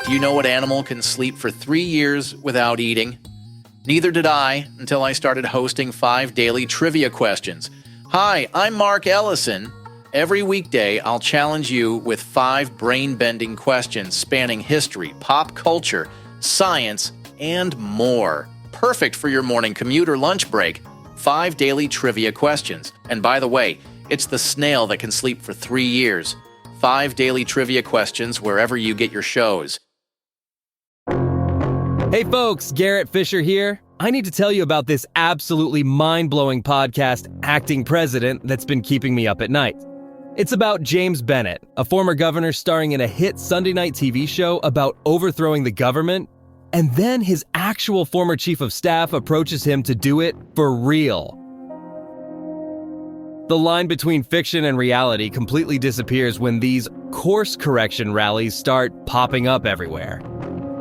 Do you know what animal can sleep for 3 years without eating? Neither did I until I started hosting 5 daily trivia questions. Hi, I'm Mark Ellison. Every weekday, I'll challenge you with 5 brain-bending questions spanning history, pop culture, science, and more. Perfect for your morning commute or lunch break. 5 daily trivia questions. And by the way, it's the snail that can sleep for 3 years. 5 daily trivia questions wherever you get your shows. Hey folks, Garrett Fisher here. I need to tell you about this absolutely mind-blowing podcast, Acting President, that's been keeping me up at night. It's about James Bennett, a former governor starring in a hit Sunday night TV show about overthrowing the government, and then his actual former chief of staff approaches him to do it for real. The line between fiction and reality completely disappears when these course correction rallies start popping up everywhere.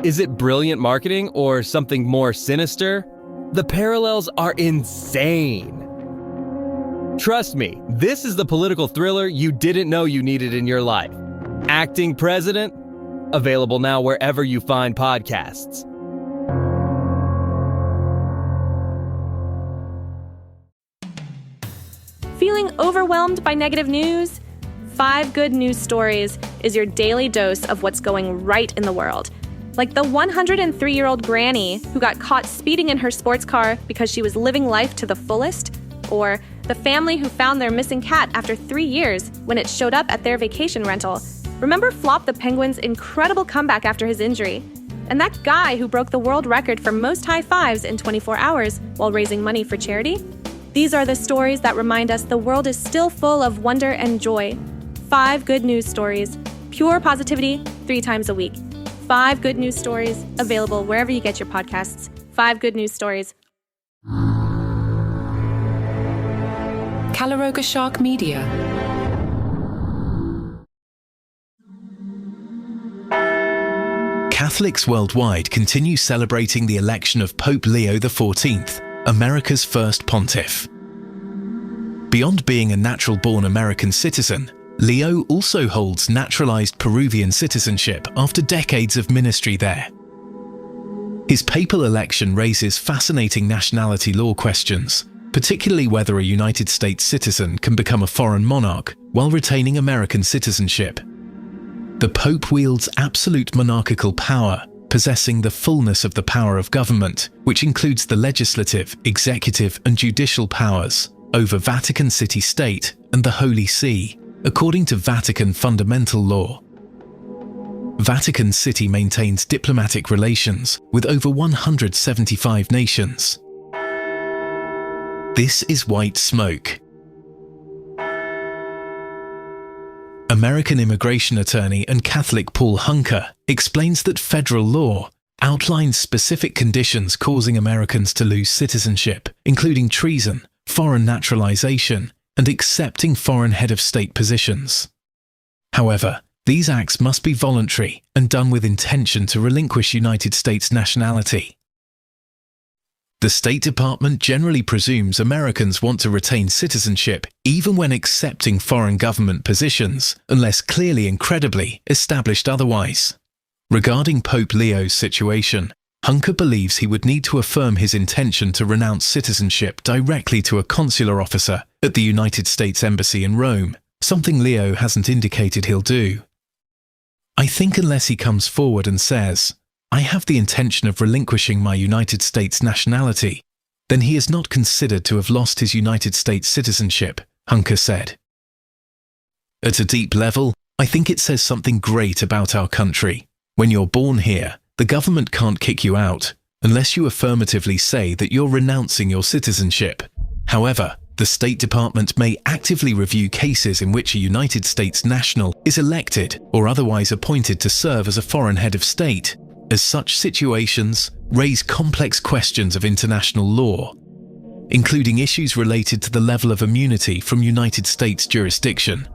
Is it brilliant marketing or something more sinister? The parallels are insane. Trust me, this is the political thriller you didn't know you needed in your life. Acting President, available now wherever you find podcasts. Feeling overwhelmed by negative news? 5 Good News Stories is your daily dose of what's going right in the world. Like the 103-year-old granny who got caught speeding in her sports car because she was living life to the fullest, or the family who found their missing cat after 3 years when it showed up at their vacation rental. Remember Flop the penguin's incredible comeback after his injury? And that guy who broke the world record for most high fives in 24 hours while raising money for charity? These are the stories that remind us the world is still full of wonder and joy. 5 Good News Stories. Pure positivity 3 times a week. 5 Good News Stories, available wherever you get your podcasts. 5 Good News Stories. Calaroga Shark Media. Catholics worldwide continue celebrating the election of Pope Leo XIV, America's first pontiff. Beyond being a natural-born American citizen, Leo also holds naturalized Peruvian citizenship after decades of ministry there. His papal election raises fascinating nationality law questions, particularly whether a United States citizen can become a foreign monarch while retaining American citizenship. The Pope wields absolute monarchical power, possessing the fullness of the power of government, which includes the legislative, executive, and judicial powers over Vatican City State and the Holy See, according to Vatican fundamental law. Vatican City maintains diplomatic relations with over 175 nations. This is white smoke. American immigration attorney and Catholic Paul Hunker explains that federal law outlines specific conditions causing Americans to lose citizenship, including treason, foreign naturalization, and accepting foreign head of state positions. However, these acts must be voluntary and done with intention to relinquish United States nationality. The State Department generally presumes Americans want to retain citizenship even when accepting foreign government positions, unless clearly and credibly established otherwise. Regarding Pope Leo's situation, Hunker believes he would need to affirm his intention to renounce citizenship directly to a consular officer at the United States Embassy in Rome, something Leo hasn't indicated he'll do. I think unless he comes forward and says, "I have the intention of relinquishing my United States nationality," then he is not considered to have lost his United States citizenship, Hunker said. At a deep level, I think it says something great about our country. When you're born here, the government can't kick you out unless you affirmatively say that you're renouncing your citizenship. However, the State Department may actively review cases in which a United States national is elected or otherwise appointed to serve as a foreign head of state, as such situations raise complex questions of international law, including issues related to the level of immunity from United States jurisdiction.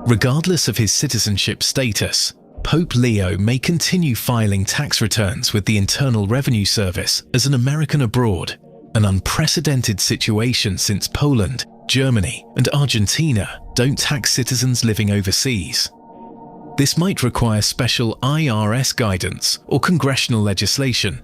Regardless of his citizenship status, Pope Leo may continue filing tax returns with the Internal Revenue Service as an American abroad, an unprecedented situation since Poland, Germany, and Argentina don't tax citizens living overseas. This might require special IRS guidance or congressional legislation.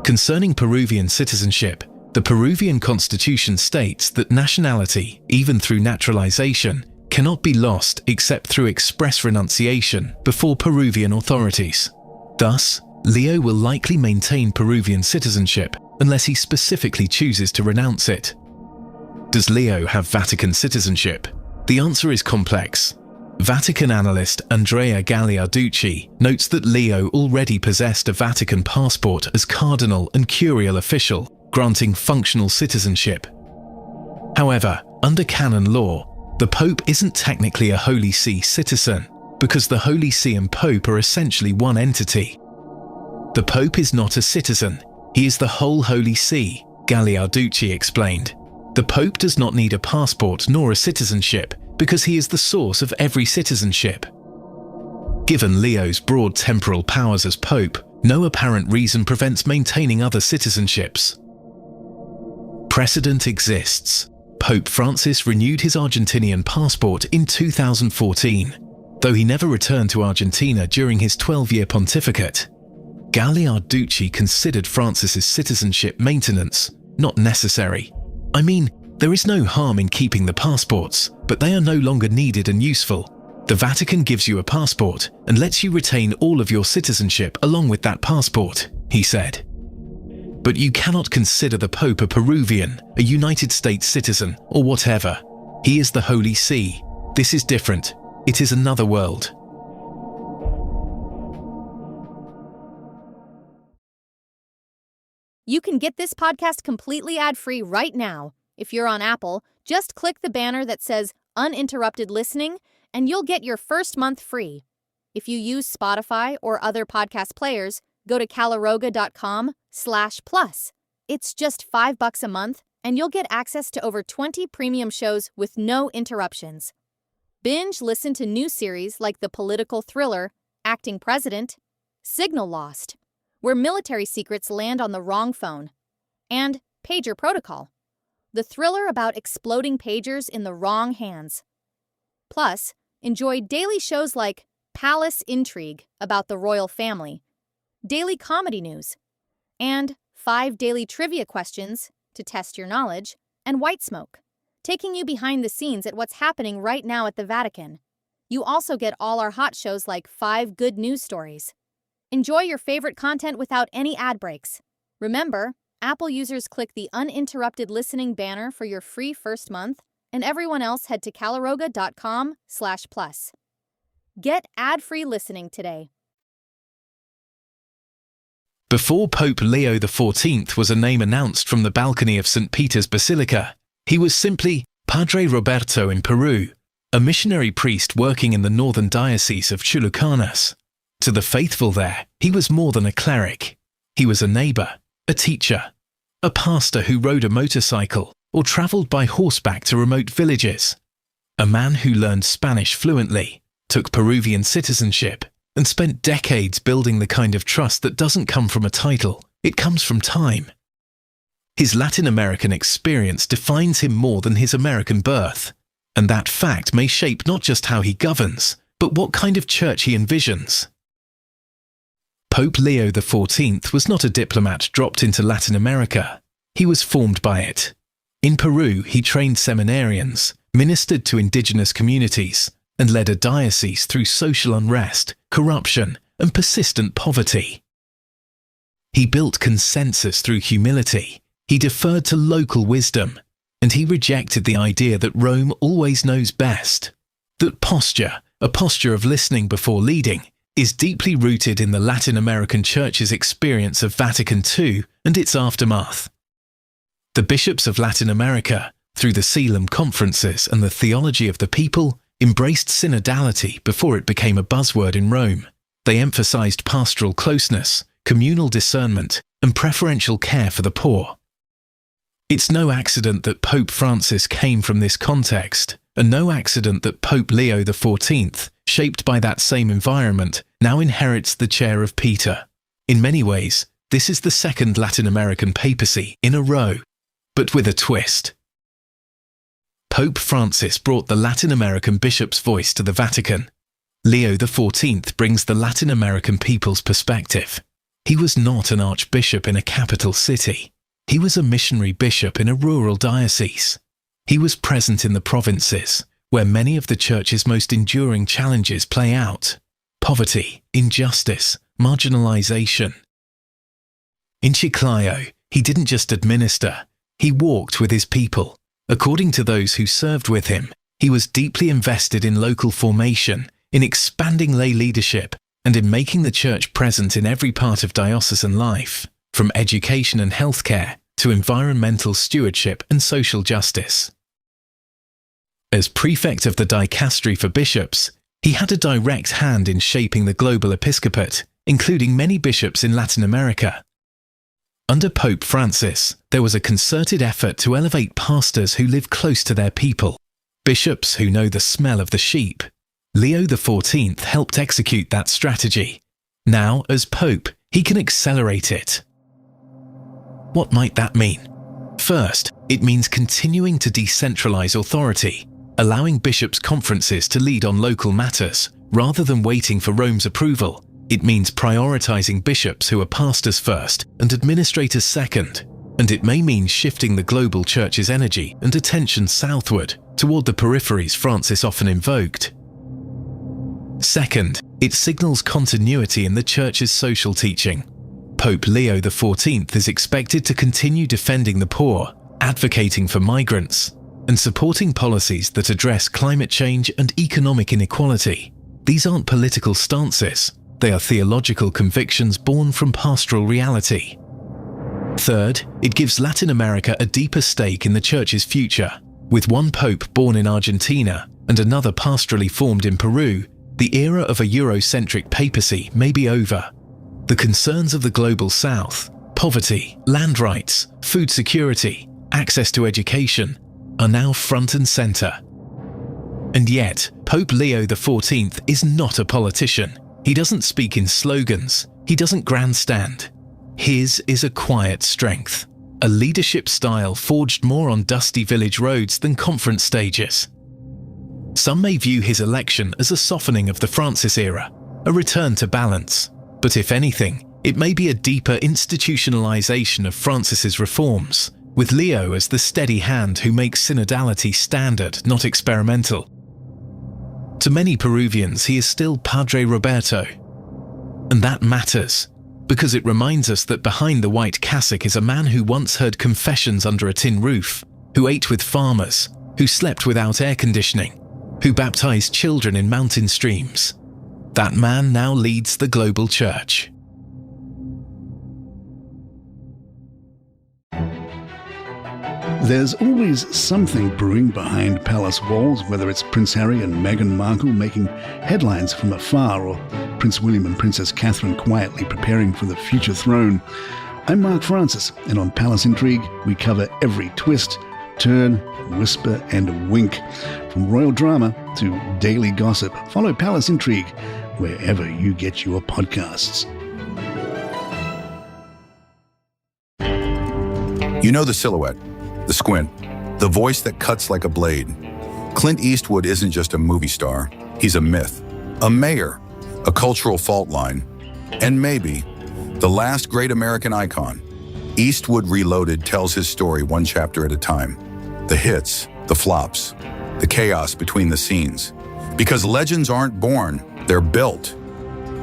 Concerning Peruvian citizenship, the Peruvian constitution states that nationality, even through naturalization, cannot be lost except through express renunciation before Peruvian authorities. Thus, Leo will likely maintain Peruvian citizenship unless he specifically chooses to renounce it. Does Leo have Vatican citizenship? The answer is complex. Vatican analyst Andrea Gagliarducci notes that Leo already possessed a Vatican passport as cardinal and curial official, granting functional citizenship. However, under canon law, the Pope isn't technically a Holy See citizen because the Holy See and Pope are essentially one entity. The Pope is not a citizen, he is the whole Holy See, Gagliarducci explained. The Pope does not need a passport nor a citizenship because he is the source of every citizenship. Given Leo's broad temporal powers as Pope, no apparent reason prevents maintaining other citizenships. Precedent exists. Pope Francis renewed his Argentinian passport in 2014, though he never returned to Argentina during his 12-year pontificate. Gagliarducci considered Francis's citizenship maintenance not necessary. I mean, there is no harm in keeping the passports, but they are no longer needed and useful. The Vatican gives you a passport and lets you retain all of your citizenship along with that passport, he said. But you cannot consider the Pope a Peruvian, a United States citizen, or whatever. He is the Holy See. This is different. It is another world. You can get this podcast completely ad-free right now. If you're on Apple, just click the banner that says Uninterrupted Listening, and you'll get your first month free. If you use Spotify or other podcast players, go to calaroga.com/plus. It's just $5 a month, and you'll get access to over 20 premium shows with no interruptions. Binge listen to new series like the political thriller Acting President, Signal Lost, where military secrets land on the wrong phone, and Pager Protocol, the thriller about exploding pagers in the wrong hands. Plus, enjoy daily shows like Palace Intrigue about the royal family, daily comedy news, and 5 daily trivia questions to test your knowledge, and White Smoke, taking you behind the scenes at what's happening right now at the Vatican. You also get all our hot shows like 5 good news stories. Enjoy your favorite content without any ad breaks. Remember, Apple users click the Uninterrupted Listening banner for your free first month, and everyone else head to calaroga.com/plus. Get ad-free listening today. Before Pope Leo XIV was a name announced from the balcony of St. Peter's Basilica, he was simply Padre Roberto in Peru, a missionary priest working in the northern diocese of Chulucanas. To the faithful there, he was more than a cleric. He was a neighbor, a teacher, a pastor who rode a motorcycle or traveled by horseback to remote villages, a man who learned Spanish fluently, took Peruvian citizenship, and spent decades building the kind of trust that doesn't come from a title, it comes from time. His Latin American experience defines him more than his American birth, and that fact may shape not just how he governs, but what kind of church he envisions. Pope Leo XIV was not a diplomat dropped into Latin America. He was formed by it. In Peru, he trained seminarians, ministered to indigenous communities, and led a diocese through social unrest, corruption, and persistent poverty. He built consensus through humility. He deferred to local wisdom, and he rejected the idea that Rome always knows best. That posture, a posture of listening before leading, is deeply rooted in the Latin American Church's experience of Vatican II and its aftermath. The bishops of Latin America, through the Selim conferences and the theology of the people, embraced synodality before it became a buzzword in Rome. They emphasized pastoral closeness, communal discernment, and preferential care for the poor. It's no accident that Pope Francis came from this context, and no accident that Pope Leo XIV, shaped by that same environment, now inherits the chair of Peter. In many ways, this is the second Latin American papacy in a row, but with a twist. Pope Francis brought the Latin American bishop's voice to the Vatican. Leo XIV brings the Latin American people's perspective. He was not an archbishop in a capital city. He was a missionary bishop in a rural diocese. He was present in the provinces, where many of the Church's most enduring challenges play out: poverty, injustice, marginalization. In Chiclayo, he didn't just administer, he walked with his people. According to those who served with him, he was deeply invested in local formation, in expanding lay leadership, and in making the Church present in every part of diocesan life, from education and healthcare to environmental stewardship and social justice. As prefect of the dicastery for bishops, he had a direct hand in shaping the global episcopate, including many bishops in Latin America. Under Pope Francis, there was a concerted effort to elevate pastors who live close to their people, bishops who know the smell of the sheep. Leo XIV helped execute that strategy. Now, as Pope, he can accelerate it. What might that mean? First, it means continuing to decentralize authority, allowing bishops' conferences to lead on local matters, rather than waiting for Rome's approval. It means prioritizing bishops who are pastors first and administrators second. And it may mean shifting the global Church's energy and attention southward, toward the peripheries Francis often invoked. Second, it signals continuity in the Church's social teaching. Pope Leo XIV is expected to continue defending the poor, advocating for migrants, and supporting policies that address climate change and economic inequality. These aren't political stances. They are theological convictions born from pastoral reality. Third, it gives Latin America a deeper stake in the Church's future. With one pope born in Argentina and another pastorally formed in Peru, the era of a Eurocentric papacy may be over. The concerns of the global south, poverty, land rights, food security, access to education, are now front and center. And yet, Pope Leo XIV is not a politician. He doesn't speak in slogans. He doesn't grandstand. His is a quiet strength, a leadership style forged more on dusty village roads than conference stages. Some may view his election as a softening of the Francis era, a return to balance. But if anything, it may be a deeper institutionalization of Francis's reforms, with Leo as the steady hand who makes synodality standard, not experimental. To many Peruvians, he is still Padre Roberto. And that matters, because it reminds us that behind the white cassock is a man who once heard confessions under a tin roof, who ate with farmers, who slept without air conditioning, who baptized children in mountain streams. That man now leads the global Church. There's always something brewing behind palace walls, whether it's Prince Harry and Meghan Markle making headlines from afar, or Prince William and Princess Catherine quietly preparing for the future throne. I'm Mark Francis, and on Palace Intrigue, we cover every twist, turn, whisper, and wink. From royal drama to daily gossip, follow Palace Intrigue wherever you get your podcasts. You know the silhouette, the squint, the voice that cuts like a blade. Clint Eastwood isn't just a movie star. He's a myth, a mayor, a cultural fault line, and maybe the last great American icon. Eastwood Reloaded tells his story one chapter at a time. The hits, the flops, the chaos between the scenes. Because legends aren't born, they're built.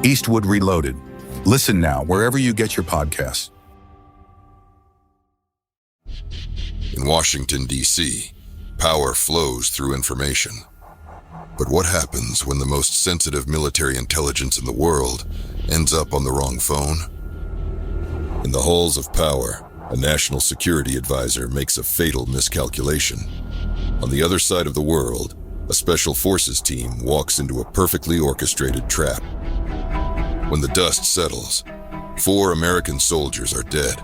Eastwood Reloaded. Listen now wherever you get your podcasts. In Washington, D.C., power flows through information. But what happens when the most sensitive military intelligence in the world ends up on the wrong phone? In the halls of power, a national security advisor makes a fatal miscalculation. On the other side of the world, a special forces team walks into a perfectly orchestrated trap. When the dust settles, 4 American soldiers are dead,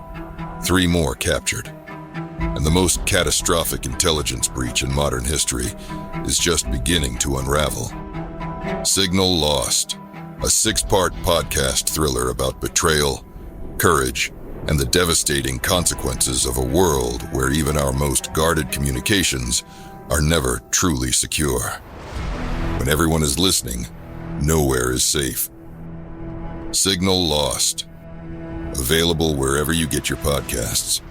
3 more captured. And the most catastrophic intelligence breach in modern history is just beginning to unravel. Signal Lost, a 6-part podcast thriller about betrayal, courage, and the devastating consequences of a world where even our most guarded communications are never truly secure. When everyone is listening, Nowhere is safe. Signal lost. Available wherever you get your podcasts.